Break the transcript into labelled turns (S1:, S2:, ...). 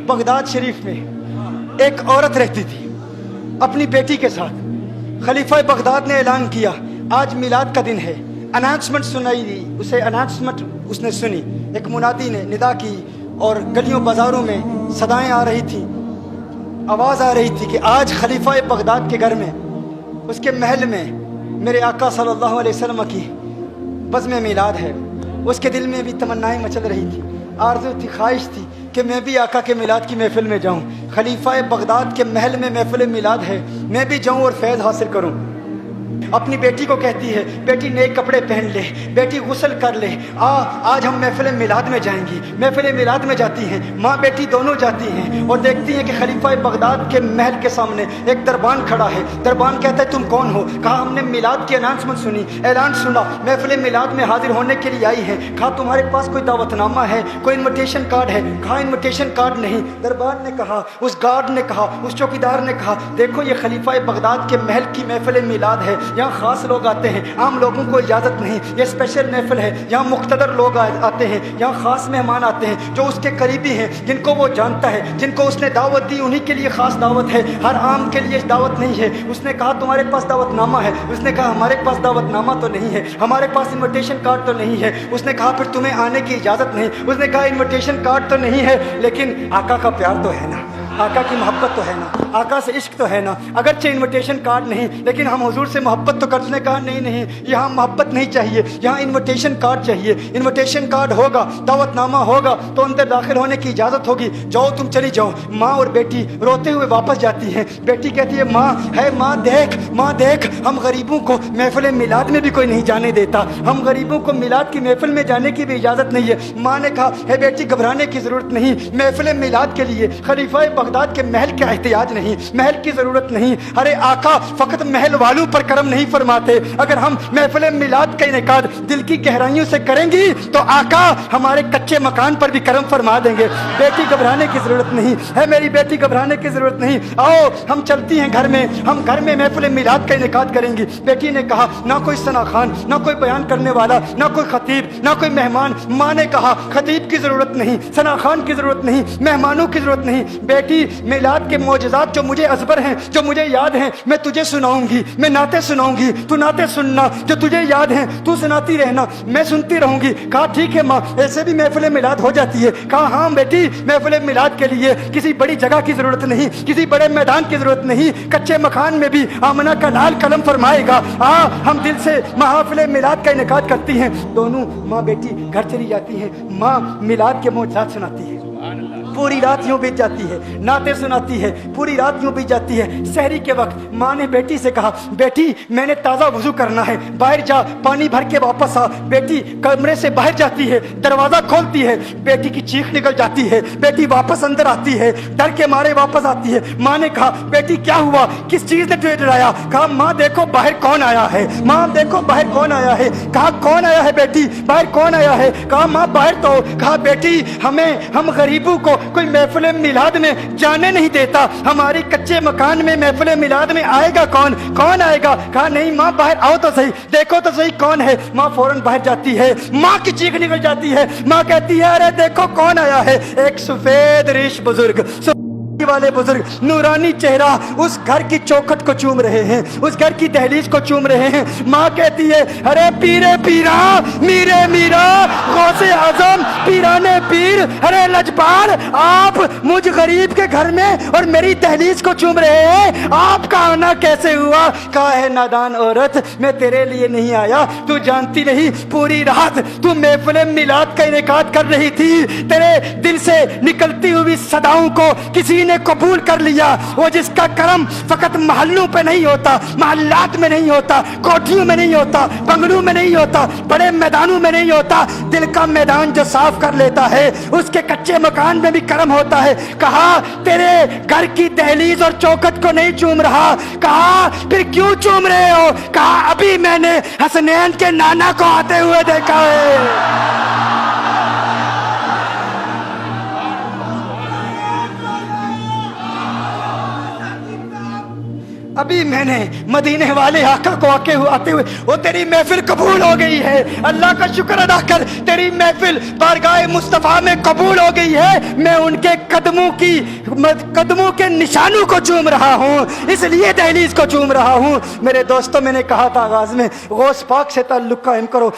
S1: Baghdad شریف میں ایک عورت رہتی تھی اپنی بیٹی کے ساتھ. خلیفہ بغداد نے اعلان کیا آج میلاد کا دن ہے. اناؤنسمنٹ سنائی دی اسے، اناؤنسمنٹ اس نے سنی. ایک منادی نے ندا کی اور گلیوں بازاروں میں صدائیں آ رہی تھیں، آواز آ رہی تھی کہ آج خلیفہ بغداد کے گھر میں، اس کے محل میں میرے آقا صلی اللہ علیہ وسلم کی بزم میلاد ہے. اس کے دل میں بھی تمنائیں مچل رہی تھی، آرزو تھی، خواہش تھی کہ میں بھی آقا کے میلاد کی محفل میں جاؤں. خلیفہ بغداد کے محل میں محفل میلاد ہے، میں بھی جاؤں اور فیض حاصل کروں. اپنی بیٹی کو کہتی ہے بیٹی نئے کپڑے پہن لے، بیٹی غسل کر لے، آج ہم محفل میلاد میں جائیں گی. محفل میلاد میں جاتی ہیں، ماں بیٹی دونوں جاتی ہیں اور دیکھتی ہیں کہ خلیفہ بغداد کے محل کے سامنے ایک دربان کھڑا ہے. دربان کہتا ہے تم کون ہو؟ کہا ہم نے میلاد کی اناؤنسمنٹ سنی، اعلان سنا، محفل میلاد میں حاضر ہونے کے لیے آئی ہیں. کہا تمہارے پاس کوئی دعوت نامہ ہے، کوئی انویٹیشن کارڈ ہے؟ کہا انویٹیشن کارڈ نہیں. دربان نے کہا، اس گارڈ نے کہا، اس چوکیدار نے کہا دیکھو یہ خلیفہ بغداد کے محل کی محفل میلاد ہے، یہاں خاص لوگ آتے ہیں، عام لوگوں کو اجازت نہیں، یہ اسپیشل محفل ہے، یہاں مقتدر لوگ آتے ہیں، یہاں خاص مہمان آتے ہیں جو اس کے قریبی ہیں، جن کو وہ جانتا ہے، جن کو اس نے دعوت دی انہی کے لیے خاص دعوت ہے، ہر عام کے لیے دعوت نہیں ہے. اس نے کہا تمہارے پاس دعوت نامہ ہے؟ اس نے کہا ہمارے پاس دعوت نامہ تو نہیں ہے، ہمارے پاس انویٹیشن کارڈ تو نہیں ہے. اس نے کہا پھر تمہیں آنے کی اجازت نہیں. اس نے کہا انویٹیشن کارڈ تو نہیں ہے لیکن آقا کا پیار تو ہے نا، آقا کی محبت تو ہے نا، آقا سے عشق تو ہے نا. اگرچہ انویٹیشن کارڈ نہیں لیکن ہم حضور سے محبت تو کرنے. کہا نہیں نہیں، یہاں محبت نہیں چاہیے، یہاں انویٹیشن کارڈ چاہیے. انویٹیشن کارڈ ہوگا، دعوت نامہ ہوگا تو اندر داخل ہونے کی اجازت ہوگی. جاؤ تم چلی جاؤ. ماں اور بیٹی روتے ہوئے واپس جاتی ہیں. بیٹی کہتی ہے ماں دیکھ ہم غریبوں کو محفل میلاد میں بھی کوئی نہیں جانے دیتا، ہم غریبوں کو میلاد کی محفل میں جانے کی بھی اجازت نہیں ہے. ماں نے کہا ہے بیٹی گھبرانے کی ضرورت نہیں، محفل میلاد کے لیے خلیفہ بغداد کے محل کا احتیاج نہیں، محل کی ضرورت نہیں. ارے آقا فقط محل والوں پر کرم نہیں فرماتے، اگر ہم محفل میلاد کا انعقاد دل کی گہرائیوں سے کریں گی تو آقا ہمارے کچے مکان پر بھی کرم فرما دیں گے. بیٹی گھبرانے کی ضرورت نہیں ہے، میری بیٹی گھبرانے کی ضرورت نہیں، آؤ ہم چلتی ہیں گھر میں، ہم گھر میں محفل میلاد کا انعقاد کریں گی. بیٹی نے کہا نہ کوئی ثنا خوان، نہ کوئی بیان کرنے والا، نہ کوئی خطیب، نہ کوئی مہمان. ماں نے کہا خطیب کی ضرورت نہیں، ثنا خوان کی ضرورت نہیں، مہمانوں کی ضرورت نہیں. بیٹی میلاد کے معجزات جو مجھے ازبر ہیں، جو مجھے یاد ہیں، میں تجھے سناؤں گی، میں نعتیں سناؤں گی، تو نعتیں سننا، جو تجھے یاد ہیں تو سناتی رہنا، میں سنتی رہوں گی. کہا ٹھیک ہے ماں، ایسے بھی محفل میلاد ہو جاتی ہے. کہا ہاں بیٹی محفل میلاد کے لیے کسی بڑی جگہ کی ضرورت نہیں، کسی بڑے میدان کی ضرورت نہیں، کچے مکان میں بھی آمنہ کا لال قلم فرمائے گا. ہم دل سے محافل میلاد کا انعقاد کرتی ہیں. دونوں ماں بیٹی گھر چلی جاتی ہیں. ماں میلاد کے معجزات سناتی ہے، پوری رات یوں بیت جاتی ہے، نعتیں سناتی ہے، پوری رات یوں بیت جاتی ہے. سحری کے وقت ماں نے بیٹی سے کہا بیٹی میں نے تازہ وضو کرنا ہے، باہر جا پانی بھر کے واپس آ. بیٹی کمرے سے باہر جاتی ہے، دروازہ کھولتی ہے، بیٹی کی چیخ نکل جاتی ہے. بیٹی واپس اندر آتی ہے، ڈر کے مارے واپس آتی ہے. ماں نے کہا بیٹی کیا ہوا، کس چیز نے تجھے ڈرایا؟ کہا ماں دیکھو باہر کون آیا ہے، ماں دیکھو باہر کون آیا ہے. کہا کون آیا ہے بیٹی، باہر کون آیا ہے؟ کہا ماں باہر تو. کہا بیٹی ہم غریبوں کو کوئی محفل میلاد میں جانے نہیں دیتا، ہماری کچے مکان میں محفل میلاد میں آئے گا کون آئے گا؟ کہا نہیں ماں باہر آؤ تو صحیح، دیکھو تو صحیح کون ہے. ماں فوراً باہر جاتی ہے، ماں کی چیخ نکل جاتی ہے. ماں کہتی ہے ارے دیکھو کون آیا ہے، ایک سفید ریش بزرگ والے بزرگ، نورانی چہرہ اس گھر کی چوکھٹ کو چوم رہے ہیں، اس گھر کی دہلیز کو چوم رہے ہیں. ماں کہتی ہے ارے پیرے پیرا، میرے میرا، غوث اعظم، پیرانے پیر، ارے لجپال، آپ مجھ غریب کے گھر میں اور میری دہلیز کو چوم رہے ہیں، آپ کا آنا کیسے ہوا؟ کہا ہے نادان عورت میں تیرے لیے نہیں آیا، تو جانتی نہیں پوری رات تو محفل میلاد کا انعقاد کر رہی تھی، تیرے دل سے نکلتی ہوئی صداؤں کو کسی نے قبول کر لیا. وہ جس کا کرم فقط محلوں پہ نہیں ہوتا، محلات میں نہیں ہوتا، کوٹھیوں میں نہیں ہوتا، بنگلوں میں نہیں ہوتا، بڑے میدانوں میں نہیں ہوتا، دل کا میدان جو صاف کر لیتا ہے اس کے کچے مکان میں بھی کرم ہوتا ہے. کہا تیرے گھر کی دہلیز اور چوکھٹ کو نہیں چوم رہا. کہا پھر کیوں چوم رہے ہو؟ کہا ابھی میں نے حسنین کے نانا کو آتے ہوئے دیکھا ہے. ابھی میں نے مدینے والے آقا کو آتے ہوئے وہ تیری محفل قبول ہو گئی ہے، اللہ کا شکر ادا کر. میری محفل بارگاہ مصطفیٰ میں قبول ہو گئی ہے، میں ان کے قدموں کے نشانوں کو چوم رہا ہوں، اس لیے دہلیز کو چوم رہا ہوں۔ میرے دوستوں، میں نے کہا تھا آغاز میں، غوث پاک سے تعلق قائم کرو،